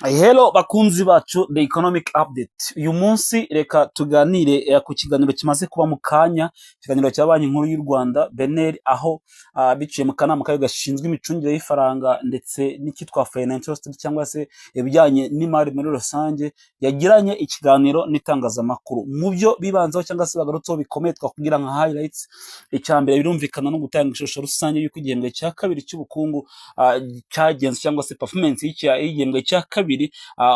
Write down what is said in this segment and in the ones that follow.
Hello bakunzi bacu The Economic Update. Uyu munsi reka tuganire ku kiganiro kimaze kuba mu kanya, ikiganiro cya Banki Nkuru y'u Rwanda BNR, aho biciye mu kanama kayo gashinzwe imicungire y'ifaranga ndetse n'icyitwa financial study cyangwa se ibijyanye n'imari muri rusange, yagiranye ikiganiro n'itangazamakuru. Mu byo bibanzaho cyangwa se bagarutseho bikomeye twakugira nka highlights, icya mbere birumvikana no gutanga ishusho rusange y'uko igihembwe cya kabiri cy'ubukungu cyagenze cyangwa se performance y'igihembwe cya kabiri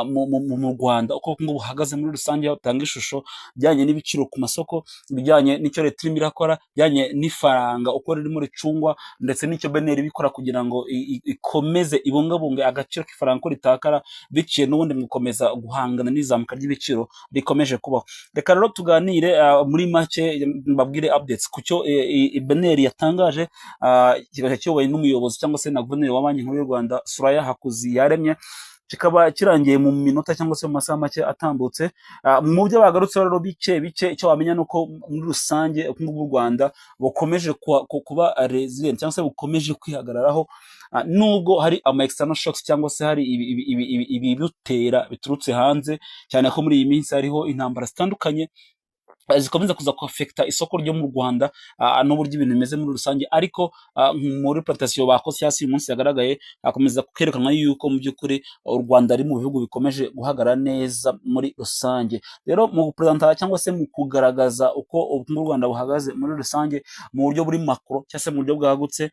mu Rwanda, uko ubukungu buhagaze muri rusange, aho utanga ishusho bijyanye n'ibiciro ku masoko, bijyanye n'icyo leta irimo irakora, bijyanye n'ifaranga uko ririmo ricungwa, ndetse n'icyo BNR bikora kugira ngo ikomeze ibungabunge agaciro k'ifaranga ko ritakara, biciye n'ubundi mu gukomeza guhangana n'izamuka ry'ibiciro rikomeje kubaho. Reka rero tuganire muri make, mbabwire updates ku cyo BNR yatangaje, kikaba kiyobowe n'umuyobozi cyangwa se na guverineri wa Banki Nkuru y'u Rwanda Suraya Hakuziyaremye, kikaba kirangiye mu minota cyangwa se mu masaha make atambutse. Mu byo bagarutse rero bice icyo wamenya nuko muri rusange ubukungu bw'u Rwanda bukomeje kuba resilient cyangwa se bukomeje kwihagararaho, nubwo hari ama external shocks cyangwa se hari ibibutera biturutse hanze, cyane ko muri iyi minsi hariho intambara zitandukanye zikomeza kuza kuafekta isoko ryo mu Rwanda n'uburyo ibintu bimeze muri rusange. Ariko muri presentation bakoze cyangwa se uyu munsi yagaragaye, akomeza kwerekana yuko mu by'ukuri u Rwanda ari mu bihugu bikomeje guhagarara neza muri rusange. Rero mu gupresenta cyangwa se mu kugaragaza uko ubukungu bw'u Rwanda buhagaze muri rusange mu buryo buri makro cyangwa se mu buryo bwagutse,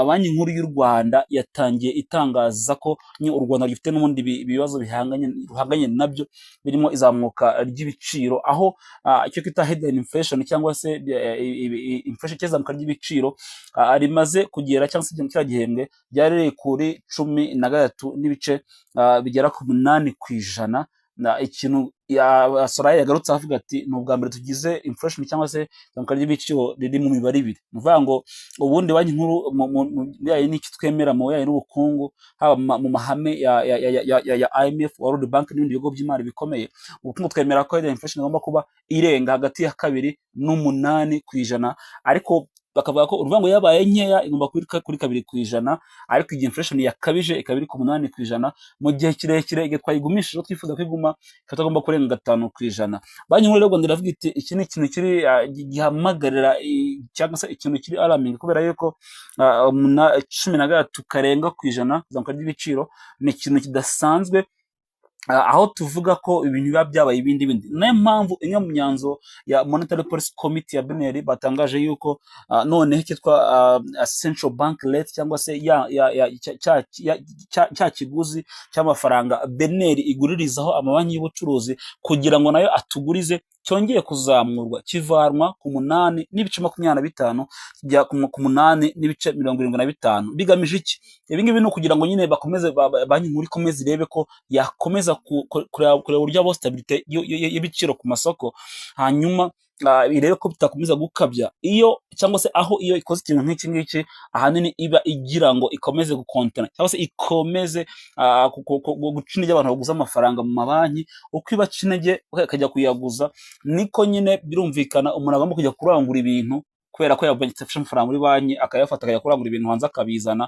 Banki Nkuru y'u Rwanda yatangiye itangaza ko u Rwanda gifite n'ubundi ibibazo ruhanganye nabyo, birimo izamuka ry'ibiciro, aho icyo kita headline inflation cyangwa se inflation cy'izamuka ry'ibiciro rimaze kugera cyangwa se kiriya gihembwe ryarereye kuri 13 n'ibice bigera ku 8%. Ikintu Soraya yagarutse avuga ati ni ubwa mbere tugize inflation cyangwa se izamuka ry'ibiciro riri mu mibare ibiri. Ni ukuvuga ngo ubundi Banki Nkuru yayi n'iki twemera mu yayi n'ubukungu, haba mu mahame ya IMF, World Bank n'ibindi bigo by'imari bikomeye, ubukungu twemera ko inflation igomba kuba irenga hagati ya 2 n'8%, ariko bakavuga ko uruvango yabaye nkeya igomba kuri 2%, ariko igihe inflation yakabije ikaba iri ku 8% mu gihe kirekire, igihe twayigumishije twifuza kwiguma ikatagomba kurenga 5%. Banki Nkuru y'u Rwanda iravuga iti iki ni ikintu kiri gihamagarira cyangwa se ikintu kiri alarming, kubera yuko 13 karenga ku ijana zamuka ry'ibiciro ni ikintu kidasanzwe, aho tuvuga ko ibintu biba byabaye ibindi. Niyo mpamvu imwe mu myanzuro ya Monetary Policy Committee ya BNR batangaje yuko noneho cyitwa Central Bank Rate cyangwa se cya kiguzi cy'amafaranga BNR iguririzaho amabanki y'ubucuruzi kugira ngo nayo atugurize cyongeye kuzamurwa, kivanwa ku 8.25 kijya ku 8.75. Bigamije iki? Ibi ngibi ni ukugira ngo nyine bakomeze Banki Nkuru ikomeze irebe ko yakomeza kureba uburyo abo stability y'ibiciro ku masoko, hanyuma irebe ko bitakomeza gukabya iyo cyangwa se aho iyo ikoze ikintu nk'iki ngiki, ahanini iba igira ngo ikomeze gukontana cyangwa se ikomeze guca intege abantu baguza amafaranga mu mabanki. Uko iba aca intege akajya kuyaguza, niko nyine birumvikana umuntu agomba kujya kurangura ibintu, kubera ko yafashe amafaranga muri banki akayafata akajya kurangura ibintu hanze akabizana.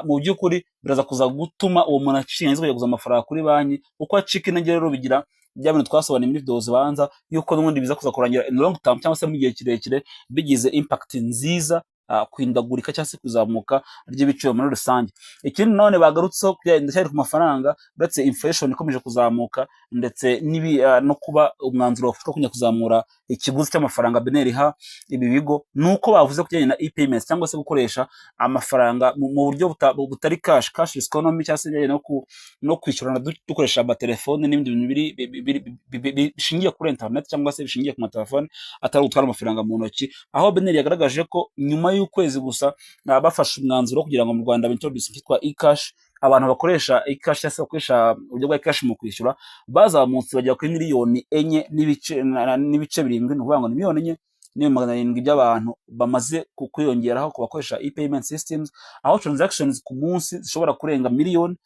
Mu by'ukuri biraza kuza gutuma uwo muntu aciye kujya kuguza amafaranga kuri banki. Uko acika intege rero bigira bya bintu twasobanuye muri videos banza yuko n'ubundi biza kuza kurangira in long term cyangwa se mu gihe kirekire bigize impact nziza kwindagurika cyangwa se kuzamuka ry'ibiciro muri rusange. Ikindi none bagarutseho ndacyari ku mafaranga, uretse inflation ikomeje kuzamuka ndetse no kuba umwanzuro wafatwa kunya kuzamura ikiguzi cy'amafaranga BNR iha ibi bigo, nuko bavuze kujyanye na e-payments cyangwa se gukoresha amafaranga mu buryo butari cashless economy, cyangwa se no kwishyurana dukoresha amatelefone n'ibindi bintu bishingiye kuri internet cyangwa se bishingiye ku matelefone atari gutwara amafaranga mu ntoki. Aho BNR yagaragaje ko nyuma y'ukwezi gusa bafashe umwanzuro kugira ngo mu Rwanda introduce cyitwa e-cash, abantu bakoresha e-cash cyangwa se bakoresha uburyo bwa e-cash mu kwishyura bazamutse bagera kuri 4 n'ibice 7. Ni ukuvuga ngo ni 4,400,000 by'abantu bamaze kwiyongeraho ku bakoresha e-payment systems, aho transactions ku munsi zishobora kurenga miliyoni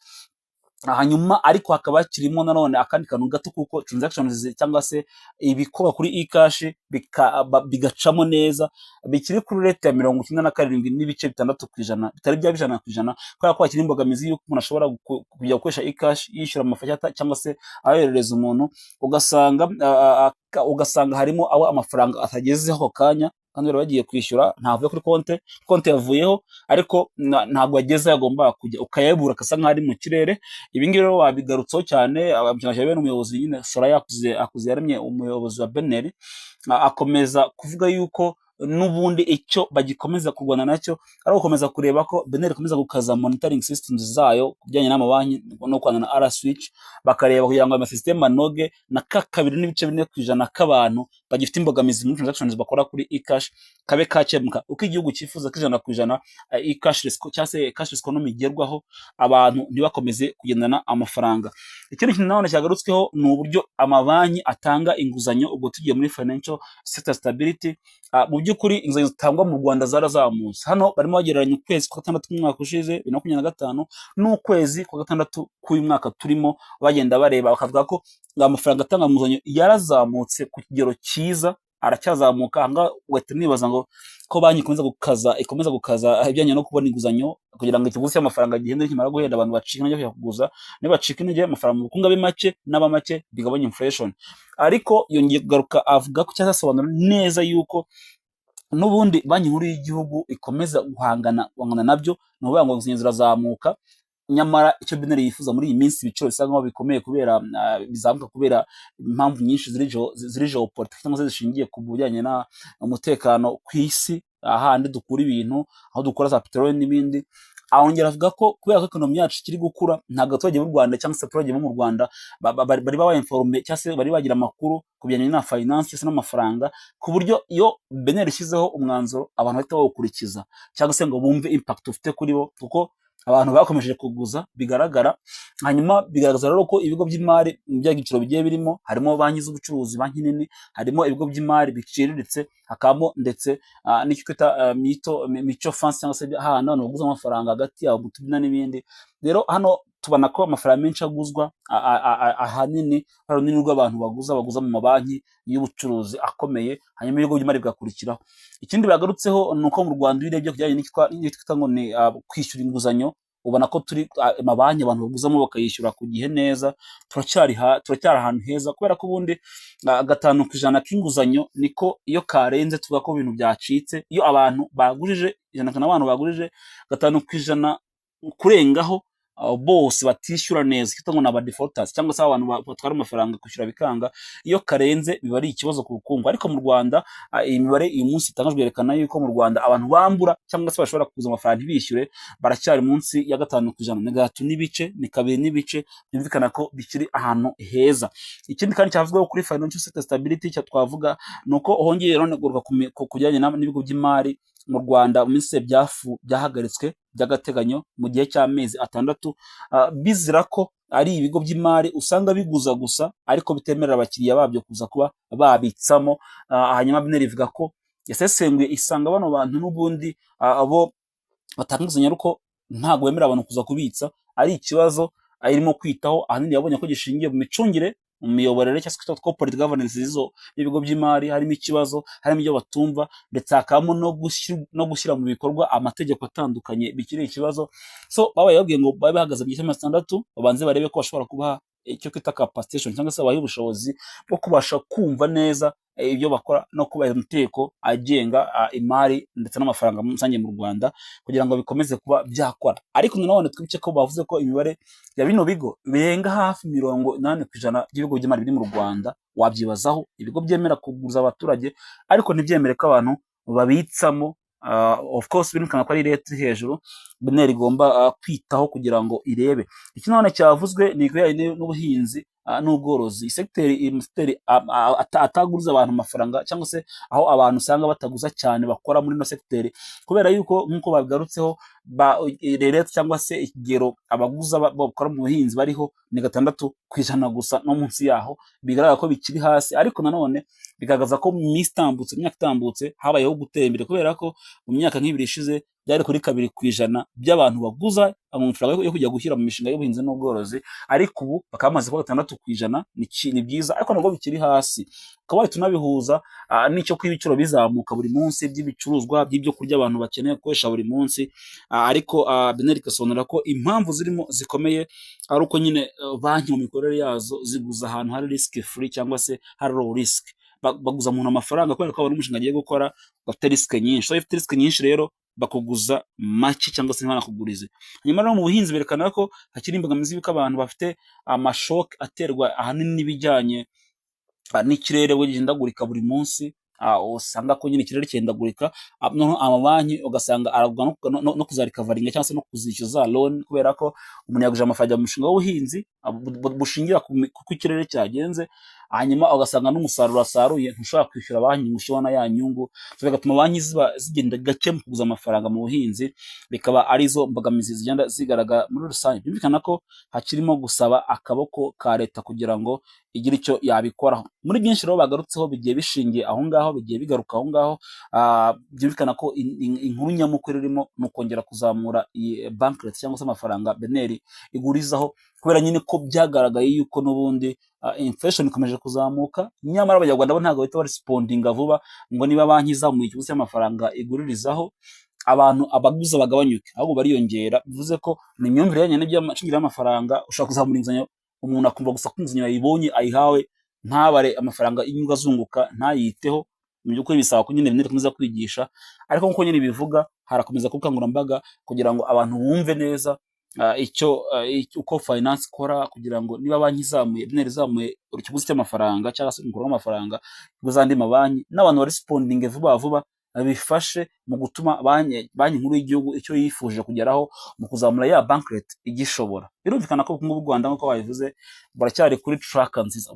hanyuma ariko hakaba hakirimo nanone akandi kantu gato kuko transactions cyangwa se ibikorwa kuri e-cash bigacamo neza bikiri kuri rate ya 97.6%, bitari bya 100%, kubera ko hakiri imbogamizi yuko umuntu ashobora kujya gukoresha e-cash yishyura amafaranga cyangwa se ayoherereza umuntu, ugasanga harimo abo amafaranga atagezeho ako kanya kandi bari bagiye kwishyura ntavuye kuri konte yavuyeho, ariko ntabwo yageze yagomba kujya, ukayabura akasa nk'ari mu kirere. Ibi ngibi rero wabigarutseho cyane, bene umuyobozi nyine Soraya akuze yaremye umuyobozi wa Beneri akomeza kuvuga yuko n'ubundi icyo bagikomeza kurwana nacyo ari ugukomeza kureba ko Beneri ikomeza gukaza monitoring systems zayo kubijyanye n'amabanki no kwana na R-Switch, bakareba kugira ngo amasystem anoge na 2.4% k'abantu bagifite imbogamizi muri transactions bakora kuri e-cash kabe kakemuka, uko igihugu cyifuza ko 100% e-cashless cyangwa se cashless economy igerwaho, abantu ntibakomeze kugendana amafaranga. Ikindi kintu nabone cyagarutsweho ni uburyo amabanki atanga inguzanyo, ubwo tugiye muri financial sector stability. Mu by'ukuri inguzanyo zitangwa mu Rwanda zarazamutse, hano barimo bagereranya ukwezi kwa gatandatu k'umwaka ushize 2025 n'ukwezi kwa gatandatu k'uyu mwaka turimo, bagenda bareba bakavuga ko amafaranga atanga mu nguzanyo yarazamutse ku kigero cyiza, aracyazamuka. Hanga wahita nibaza ngo ko banki ikomeza gukaza ibijyanye no kubona inguzanyo kugira ngo ikiguzi cy'amafaranga gihende kimara guhenda abantu bacika intege kuyakuguza, nibacika intege amafaranga mu bukungu abe make n'aba make bigabanya inflation. Ariko yongeye kugaruka avuga ko cyazasobanura neza yuko n'ubundi banki nkuru y'igihugu ikomeza guhangana nabyo, ni ukuvuga ngo inguzanyo zirazamuka, nyamara icyo Beneri yifuza muri iyi minsi ibiciro bisa nkaho bikomeye kubera bizamuka kubera impamvu nyinshi ziri geopolitique cyangwa se zishingiye ku bijyanye na umutekano ku isi, ahandi dukura ibintu, aho dukora za peteroli n'ibindi. Ahongera avuga ko kubera ko ekonomi yacu kiri gukura, ntabwo abaturage b'u Rwanda cyangwa se abaturage bo mu Rwanda bari babainforme cyangwa se bari bagira amakuru ku bijyanye na finance cyangwa se n'amafaranga, ku buryo iyo Beneri ishyizeho umwanzuro abantu bahita bawukurikiza cyangwa se ngo bumve impact ufite kuri bo, kuko abantu bakomeje kuguza bigaragara. Hanyuma bigaragaza rero ko ibigo by'imari mu byagiciro bigiye birimo, harimo banki z'ubucuruzi, banki nini, harimo ibigo by'imari biciriritse, hakamo ndetse n'icyo twita mutual funds cyangwa se hahandi abantu baguza amafaranga hagati yabo mutubina n'ibindi. Rero hano tubona ko amafaranga menshi aguzwa ahanini hari runini rw'abantu baguza mu mabanki y'ubucuruzi akomeye, hanyuma ibigo by'imari bigakurikiraho. Ikindi bagarutseho ni uko mu Rwanda iyo urebye kujyanye n'icyo ngo ni kwishyura inguzanyo, ubona ko turi amabanki abantu baguzamo bakayishyura ku gihe neza, turacyari ahantu heza, kubera ko ubundi 5% k'inguzanyo niko iyo karenze tuvuga ko ibintu byacitse. Iyo abantu bagurije 5% kurengaho bose batishyura neza, kitwa ngo naba defaulters cyangwa se abantu batwara amafaranga kwishyura bikanga, iyo karenze biba ari ikibazo ku bukungu. Ariko mu Rwanda iyi mibare uyu munsi itangajwe yerekana yuko mu Rwanda abantu bambura cyangwa se bashobora kuguza amafaranga ntibishyure baracyari munsi ya 5%, ni 2.5%, ni 2.5%, byumvikana ko bikiri ahantu heza. Ikindi kandi cyavugwaho kuri financial sector stability cyo twavuga nuko hongeye rone kujyanye n'ibigo by'imari mu Rwanda mu minsi byahagaritswe by'agateganyo mu gihe cy'amezi 6, bizira ko ari ibigo by'imari usanga biguza gusa ariko bitemerera abakiriya babyo kuza kuba babitsamo. Hanyuma Beneri ivuga ko yasesenguye isanga bano bantu n'ubundi abo batanguzanya ariko ntago bemera abantu kuza kubitsa, ari ikibazo arimo kwitaho. Ahanini yabonye ko gishingiye mu micungire, mu miyoborere cyangwa se corporate governance y'ibigo by'imari harimo ikibazo, harimo ibyo batumva, ndetse hakamo no gushyira mu bikorwa amategeko atandukanye bikiri ikibazo. So babaye babwiye ngo babe bahagaze mu gihe cy'amezi 6 babanze barebe ko bashobora kubaha icyo kwita capacitation cyangwa se abaye ubushobozi bwo kubasha kumva neza ibyo bakora no kubaha amategeko agenga imari ndetse n'amafaranga musange mu Rwanda kugira ngo bikomeze kuba byakora. Ariko nanone twibuke ko bavuze ko imibare ya bino bigo birenga hafi 80% by'ibigo by'imari biri mu Rwanda. Wabyibazaho ibigo byemera kuguza abaturage ariko ntibyemere ko abantu babitsamo. Of course birumvikana ko ari rate hejuru Beneri igomba kwitaho kugira ngo irebe. Iki none cyavuzwe ni ikijyanye n'ubuhinzi n'ubworozi, secteur ataguriza abantu amafaranga cyangwa se aho abantu usanga bataguza cyane bakora muri no secteur, kubera yuko nkuko babigarutseho rate cyangwa se ikigero abaguza bakora mu buhinzi bariho ni 6% gusa, no munsi yaho bigaragara ko bikiri hasi. Ariko nanone bigaragaza ko mu myaka itambutse habayeho gutera imbere, kubera ko mu myaka nk'ibiri ishize byari kuri 2% by'abantu baguza amafaranga yo kujya gushyira mu mishinga y'ubuhinzi n'ubworozi, ariko ubu bakaba bamaze kuba 6%. Ni byiza, ariko nabwo bikiri hasi. Ukaba tunabihuza n'icyo ko ibiciro bizamuka buri munsi by'ibicuruzwa by'ibyo kurya abantu bakeneye gukoresha buri munsi, ariko BNL igasobanura ko impamvu zirimo zikomeye ari uko nyine banki mu mikorere yazo ziguza ahantu hari risk free cyangwa se hari low risk. Baguza umuntu amafaranga kubera ko abona umushinga agiye gukora bafite risk nyinshi. So ifite risk nyinshi rero bakuguza make cyangwa se ntibanakugurize. Hanyuma rero mu buhinzi berekana ko hakiri imbogamizi y'uko abantu bafite amashoke aterwa ahanini n'ibijyanye n'ikirere gihindagurika buri munsi. Usanga ko nyine ikirere gihindagurika, noneho amabanki ugasanga aragwa no kuzarikavaringa cyangwa se no kuzishyuza loan, kubera ko umuntu yaguje amafaranga mu mushinga w'ubuhinzi bushingira kuko ikirere cyagenze, hanyuma ugasanga n'umusaruro asaruye ntushobora kwishyura banki ngo ushobora ya nyungu. So bigatuma banki zigenda gake mu kuguza amafaranga mu buhinzi, bikaba arizo mbogamizi zigenda zigaragara muri rusange. Byumvikana ko hakirimo gusaba akaboko ka leta kugira ngo igira icyo yabikoraho. Muri byinshi rero bagarutseho bigiye bishingiye aho ngaho, bigiye bigaruka aho ngaho. Byumvikana ko inkuru nyamukuru irimo ni ukongera kuzamura iyi bank rate cyangwa se amafaranga BNL igurizaho, kubera nyine ko byagaragaye yuko n'ubundi inflation ikomeje kuzamuka, nyamara abanyarwanda bo ntabwo bahita barespondinga vuba ngo niba banki izamuye ikiguzi cy'amafaranga iguririzaho abantu abaguza bagabanyuke, ahubwo bariyongera. Bivuze ko ni imyumvire yanye n'iby'amaciro y'amafaranga. Ushaka kuzamura inguzanyo, umuntu akumva gusa ko inguzanyo yayibonye ayihawe, ntabare amafaranga y'inyungu azunguka, ntayiteho. Mu by'ukuri bisaba ko nyine BNL ikomeza kwigisha, ariko nk'uko nyine bivuga harakomeza kubukangurambaga kugira ngo abantu bumve neza uko finance ikora, kugira ngo niba banki izamuye, BNL izamuye ikiguzi cy'amafaranga cyangwa se umukoro w'amafaranga kuzandi mabanki, n'abantu barespondinge vuba vuba, bifashe mu gutuma banki nkuru y'igihugu icyo yifuje kugeraho mu kuzamura ya bank rate igishobora. Birumvikana ko ubukungu bw'u Rwanda nk'uko babivuze buracyari kuri track nziza,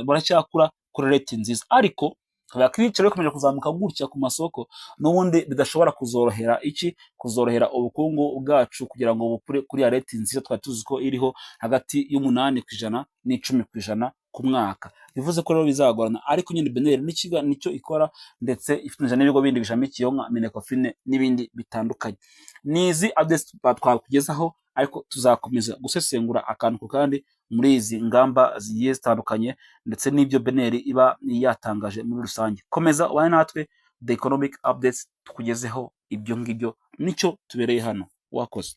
buracyakura kuri rate nziza, ariko kubera ko ibiciro bikomeje kuzamuka gutya ku masoko, n'ubundi bidashobora kuzorohera ubukungu bwacu kugira ngo bukure kuri ya rate nziza twari tuzi ko iriho hagati y'8% n'10% ku mwaka. Bivuze ko rero bizagorana, ariko nyine BNL nicyo ikora, ndetse ifatanyije n'ibigo bindi bishamikiyeho nka Minecofin n'ibindi bitandukanye. Nizi updates twakugezaho, ariko tuzakomeza gusesengura akantu ku kandi muri izi ngamba zigiye zitandukanye, ndetse n'ibyo BNL iba yatangaje muri rusange. Komeza ubane natwe The Economic Updates tukugezeho ibyo ngibyo, nicyo tubereye hano. Wakoze.